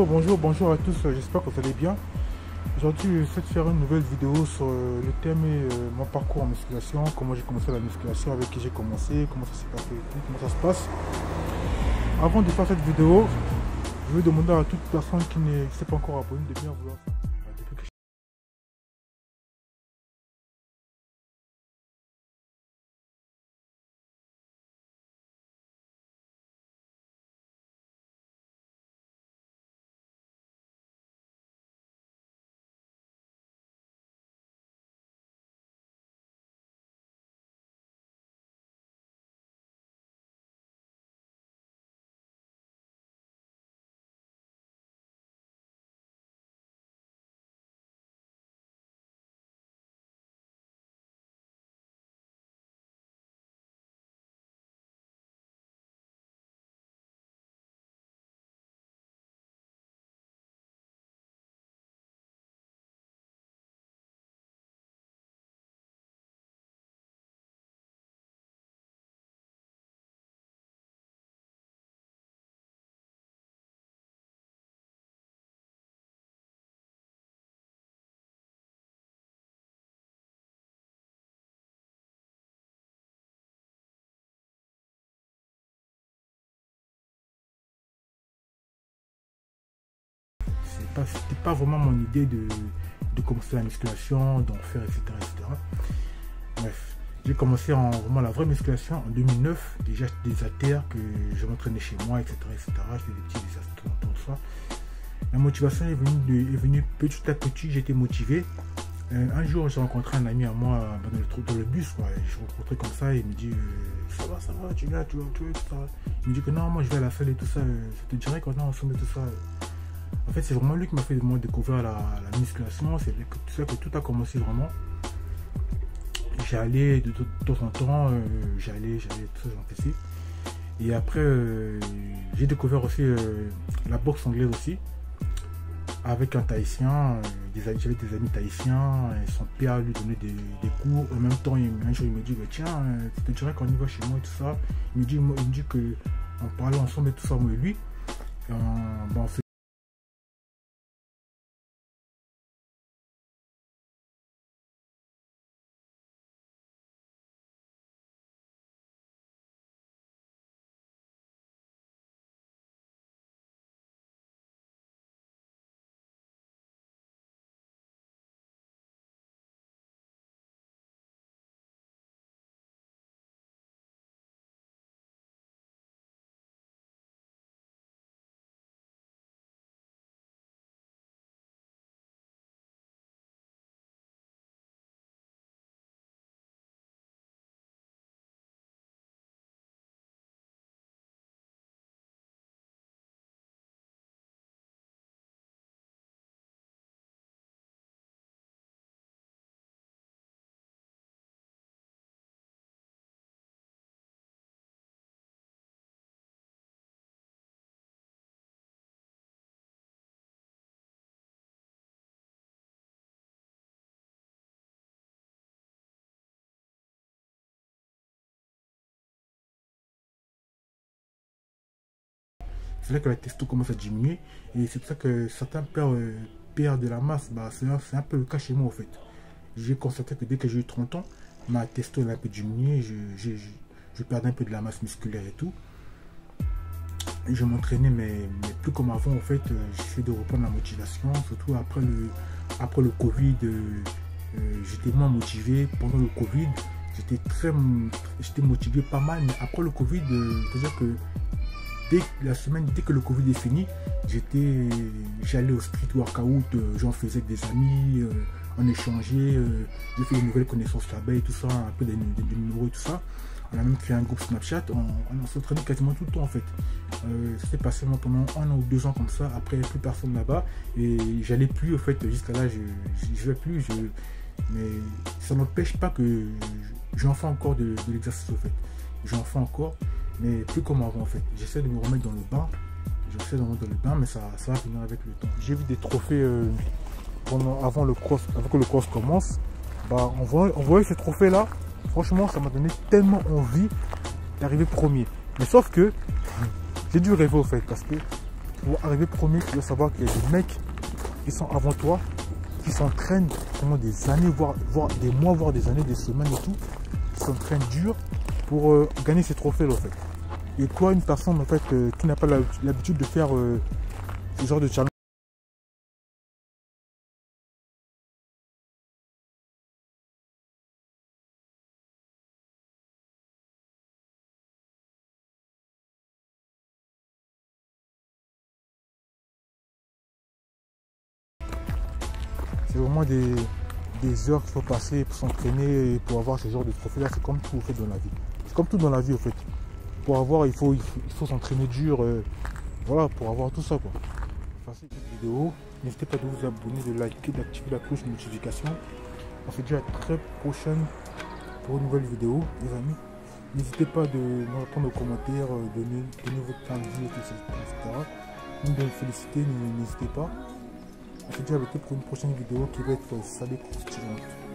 Bonjour à tous, j'espère que vous allez bien. Aujourd'hui, j'essaie de faire une nouvelle vidéo sur le thème et mon parcours en musculation, comment j'ai commencé la musculation, avec qui j'ai commencé, comment ça s'est passé, comment ça se passe. Avant de faire cette vidéo, je vais demander à toute personne qui ne s'est pas encore abonnée de bien vouloir faire. C'était pas vraiment mon idée de commencer la musculation, d'en faire, etc. Bref, j'ai commencé vraiment la vraie musculation en 2009. Déjà des haltères que je m'entraînais chez moi, etc. Je faisais des petits exercices autour de ça. La motivation est venue petit à petit, j'étais motivé. Un jour, j'ai rencontré un ami à moi dans le bus. Quoi. Je l'ai rencontré comme ça et il me dit ça va, tu viens, tu vois, tout ça. Il me dit que non, moi je vais à la salle et tout ça. Je te dirais qu'on est ensemble et tout ça. En fait, c'est vraiment lui qui m'a fait découvrir la musculation. C'est ça que tout a commencé vraiment. J'allais de temps en temps, j'allais, tout ça, j'en faisais. Et après, j'ai découvert aussi la boxe anglaise aussi. Avec un Tahitien, j'avais des amis tahitiens, et son père lui donnait des cours. En même temps, un jour, il me dit tiens, tu te dirais qu'on y va chez moi et tout ça. Il me dit qu'on parlait ensemble et tout ça, moi et lui. On fait. C'est là que la testo commence à diminuer et c'est pour ça que certains perdent de la masse. C'est un peu le cas chez moi en fait. J'ai constaté que dès que j'ai eu 30 ans, ma testo elle a un peu diminué, je perdais un peu de la masse musculaire et tout. Et je m'entraînais mais plus comme avant en fait. J'essaie de reprendre la motivation, surtout après le Covid. J'étais moins motivé pendant le Covid. J'étais motivé pas mal, mais après le Covid, c'est-à-dire que dès que le Covid est fini, j'allais au street workout, j'en faisais avec des amis, on échangeait, j'ai fait de nouvelles connaissances là-bas et tout ça, un peu des numéros et tout ça. On a même créé un groupe Snapchat, on s'entraînait quasiment tout le temps en fait. Ça s'est passé pendant 1 an ou 2 ans comme ça, après plus personne là-bas et j'allais plus en fait, jusqu'à là je vais plus, mais ça n'empêche pas que j'en fais encore de l'exercice en fait. J'en fais encore. Mais plus comme avant en fait. J'essaie de me remettre dans le bain. Mais ça va venir avec le temps. J'ai vu des trophées avant que le cross commence. On voyait ces trophées là. Franchement, ça m'a donné tellement envie d'arriver premier. Mais sauf que j'ai dû rêver au fait. Parce que pour arriver premier, tu dois savoir qu'il y a des mecs qui sont avant toi, qui s'entraînent pendant des années, voire des mois, voire des années, des semaines et tout, qui s'entraînent dur pour gagner ces trophées là, en fait. Et toi, une personne en fait qui n'a pas l'habitude de faire ce genre de challenge, c'est vraiment des heures qu'il faut passer pour s'entraîner et pour avoir ce genre de trophée là. C'est comme tout en fait dans la vie. C'est comme tout dans la vie en fait. Pour avoir, il faut s'entraîner dur, voilà, pour avoir tout ça quoi. Facile cette vidéo. N'hésitez pas de vous abonner, de liker, d'activer la cloche de notification. On se dit à très prochaine pour une nouvelle vidéo, les amis. N'hésitez pas de me répondre aux commentaires, donner votre avis, etc. Ou de me féliciter, n'hésitez pas. On se dit à bientôt pour une prochaine vidéo qui va être salée croustillante.